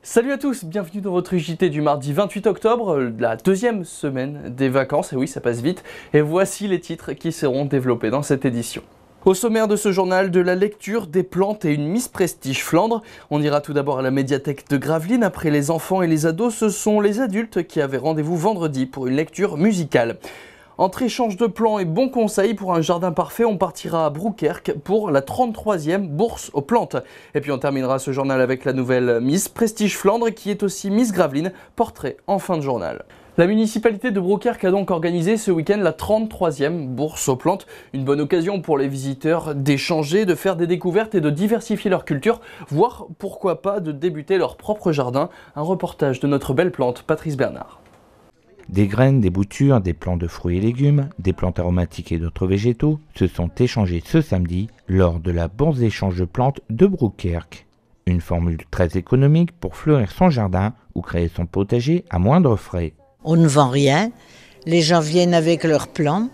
Salut à tous, bienvenue dans votre JT du mardi 28 octobre, la deuxième semaine des vacances, et oui ça passe vite, et voici les titres qui seront développés dans cette édition. Au sommaire de ce journal, de la lecture, des plantes et une Miss Prestige Flandre. On ira tout d'abord à la médiathèque de Gravelines. Après les enfants et les ados, ce sont les adultes qui avaient rendez-vous vendredi pour une lecture musicale. Entre échange de plans et bons conseils pour un jardin parfait, on partira à Broukerque pour la 33e bourse aux plantes. Et puis on terminera ce journal avec la nouvelle Miss Prestige Flandre qui est aussi Miss Gravelines, portrait en fin de journal. La municipalité de Broukerque a donc organisé ce week-end la 33e bourse aux plantes. Une bonne occasion pour les visiteurs d'échanger, de faire des découvertes et de diversifier leur culture, voire pourquoi pas de débuter leur propre jardin. Un reportage de notre belle plante, Patrice Bernard. Des graines, des boutures, des plants de fruits et légumes, des plantes aromatiques et d'autres végétaux se sont échangés ce samedi lors de la bourse d'échange de plantes de Broukerque. Une formule très économique pour fleurir son jardin ou créer son potager à moindre frais. On ne vend rien, les gens viennent avec leurs plants,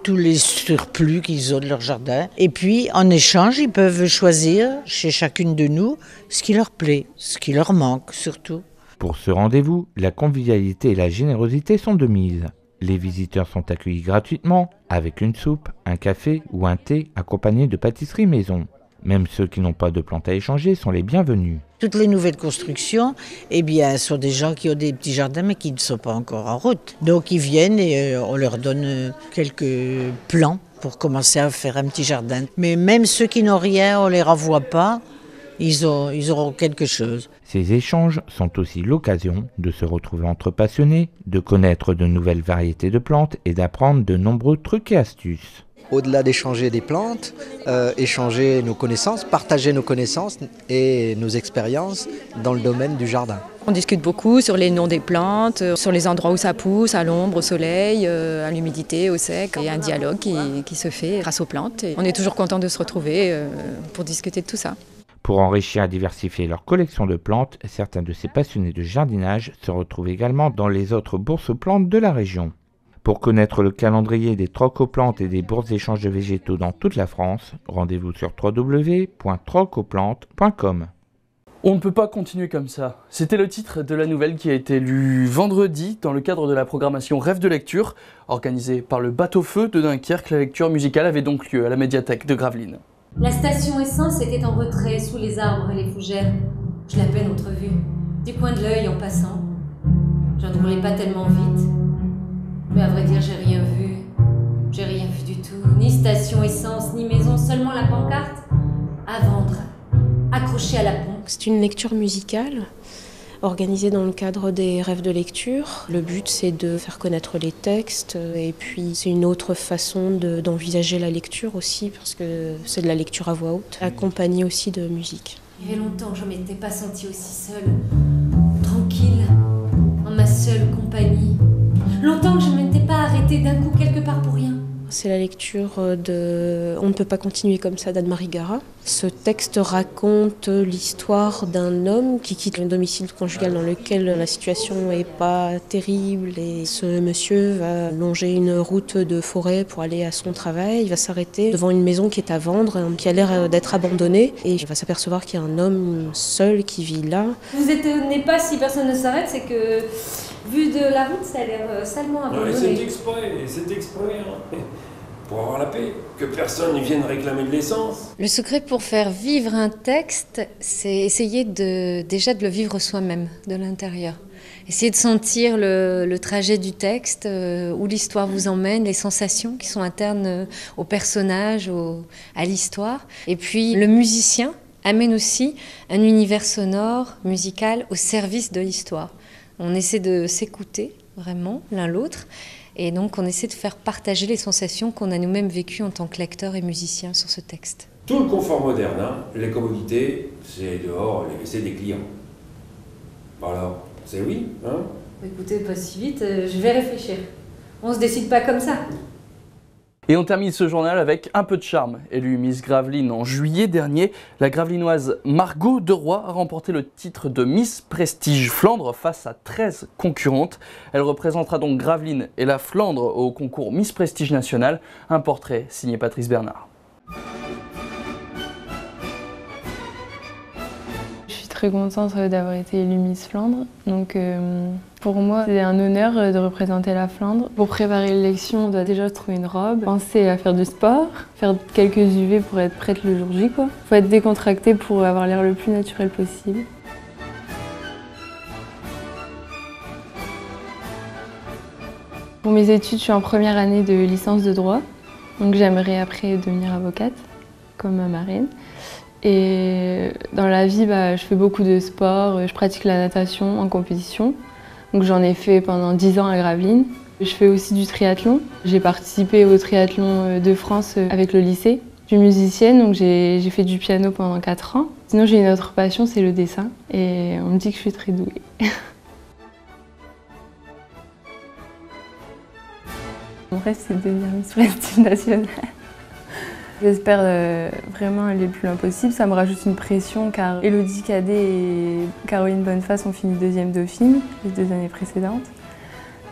tous les surplus qu'ils ont de leur jardin. Et puis en échange, ils peuvent choisir chez chacune de nous ce qui leur plaît, ce qui leur manque surtout. Pour ce rendez-vous, la convivialité et la générosité sont de mise. Les visiteurs sont accueillis gratuitement avec une soupe, un café ou un thé accompagné de pâtisserie maison. Même ceux qui n'ont pas de plantes à échanger sont les bienvenus. Toutes les nouvelles constructions, sont des gens qui ont des petits jardins mais qui ne sont pas encore en route. Donc ils viennent et on leur donne quelques plans pour commencer à faire un petit jardin. Mais même ceux qui n'ont rien, on ne les renvoie pas. Ils auront quelque chose. Ces échanges sont aussi l'occasion de se retrouver entre passionnés, de connaître de nouvelles variétés de plantes et d'apprendre de nombreux trucs et astuces. Au-delà d'échanger des plantes, échanger nos connaissances, partager nos connaissances et nos expériences dans le domaine du jardin. On discute beaucoup sur les noms des plantes, sur les endroits où ça pousse, à l'ombre, au soleil, à l'humidité, au sec. Il y a un dialogue qui se fait grâce aux plantes. Et on est toujours content de se retrouver pour discuter de tout ça. Pour enrichir et diversifier leur collection de plantes, certains de ces passionnés de jardinage se retrouvent également dans les autres bourses aux plantes de la région. Pour connaître le calendrier des trocs aux plantes et des bourses d'échange de végétaux dans toute la France, rendez-vous sur www.trocauplantes.com. On ne peut pas continuer comme ça. C'était le titre de la nouvelle qui a été lue vendredi dans le cadre de la programmation Rêve de lecture. Organisée par le Bateau-Feu de Dunkerque, la lecture musicale avait donc lieu à la médiathèque de Gravelines. La station essence était en retrait sous les arbres et les fougères. Je l'ai à peine entrevue, du coin de l'œil en passant. Je ne roulais pas tellement vite. Mais à vrai dire, j'ai rien vu. J'ai rien vu du tout. Ni station essence, ni maison, seulement la pancarte à vendre, accrochée à la pompe. C'est une lecture musicale organisée dans le cadre des rêves de lecture. Le but, c'est de faire connaître les textes et puis c'est une autre façon d'envisager la lecture aussi parce que c'est de la lecture à voix haute, accompagnée aussi de musique. Il y avait longtemps que je ne m'étais pas sentie aussi seule, tranquille, en ma seule compagnie. Longtemps que je ne m'étais pas arrêtée d'un coup quelque part pour rien. C'est la lecture de « On ne peut pas continuer comme ça » d'Anne-Marie Gara. Ce texte raconte l'histoire d'un homme qui quitte le domicile conjugal dans lequel la situation n'est pas terrible. Et ce monsieur va longer une route de forêt pour aller à son travail. Il va s'arrêter devant une maison qui est à vendre, qui a l'air d'être abandonnée. Et il va s'apercevoir qu'il y a un homme seul qui vit là. Vous étonnez pas si personne ne s'arrête, c'est que vu de la route, ça a l'air salement abandonné. C'est exprès. Hein. Pour avoir la paix, que personne ne vienne réclamer de l'essence. Le secret pour faire vivre un texte, c'est essayer déjà de le vivre soi-même, de l'intérieur. Essayer de sentir le trajet du texte, où l'histoire vous emmène, les sensations qui sont internes au personnage, à l'histoire. Et puis le musicien amène aussi un univers sonore, musical, au service de l'histoire. On essaie de s'écouter vraiment l'un l'autre. Et donc, on essaie de faire partager les sensations qu'on a nous-mêmes vécues en tant que lecteurs et musiciens sur ce texte. Tout le confort moderne, hein, les commodités, c'est dehors, c'est des clients. Alors, c'est oui, hein? Écoutez, pas si vite, je vais réfléchir. On se décide pas comme ça. Et on termine ce journal avec un peu de charme. Élue Miss Gravelines en juillet dernier, la gravelinoise Margot Deroy a remporté le titre de Miss Prestige Flandre face à 13 concurrentes. Elle représentera donc Gravelines et la Flandre au concours Miss Prestige National. Un portrait signé Patrice Bernard. Je suis très contente d'avoir été élue Miss Flandre. Donc, pour moi, c'est un honneur de représenter la Flandre. Pour préparer l'élection, on doit déjà trouver une robe, penser à faire du sport, faire quelques UV pour être prête le jour J. Faut être décontracté pour avoir l'air le plus naturel possible. Pour mes études, je suis en première année de licence de droit. Donc j'aimerais après devenir avocate, comme ma marraine. Et dans la vie, je fais beaucoup de sport, je pratique la natation en compétition. Donc j'en ai fait pendant 10 ans à Gravelines. Je fais aussi du triathlon. J'ai participé au triathlon de France avec le lycée. Je suis musicienne, donc j'ai fait du piano pendant 4 ans. Sinon j'ai une autre passion, c'est le dessin. Et on me dit que je suis très douée. Mon rêve, c'est de devenir Miss Prestige National. J'espère vraiment aller le plus loin possible. Ça me rajoute une pression car Élodie Cadet et Caroline Bonneface ont fini 2e dauphine les 2 années précédentes.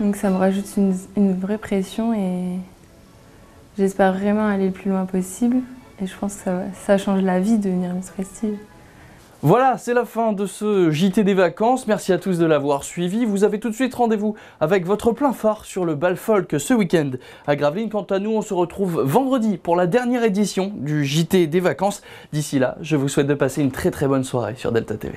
Donc ça me rajoute une vraie pression et j'espère vraiment aller le plus loin possible. Et je pense que ça change la vie de devenir Miss Prestige. Voilà, c'est la fin de ce JT des vacances. Merci à tous de l'avoir suivi. Vous avez tout de suite rendez-vous avec votre plein phare sur le bal folk ce week-end à Gravelines. Quant à nous, on se retrouve vendredi pour la dernière édition du JT des vacances. D'ici là, je vous souhaite de passer une très bonne soirée sur Delta TV.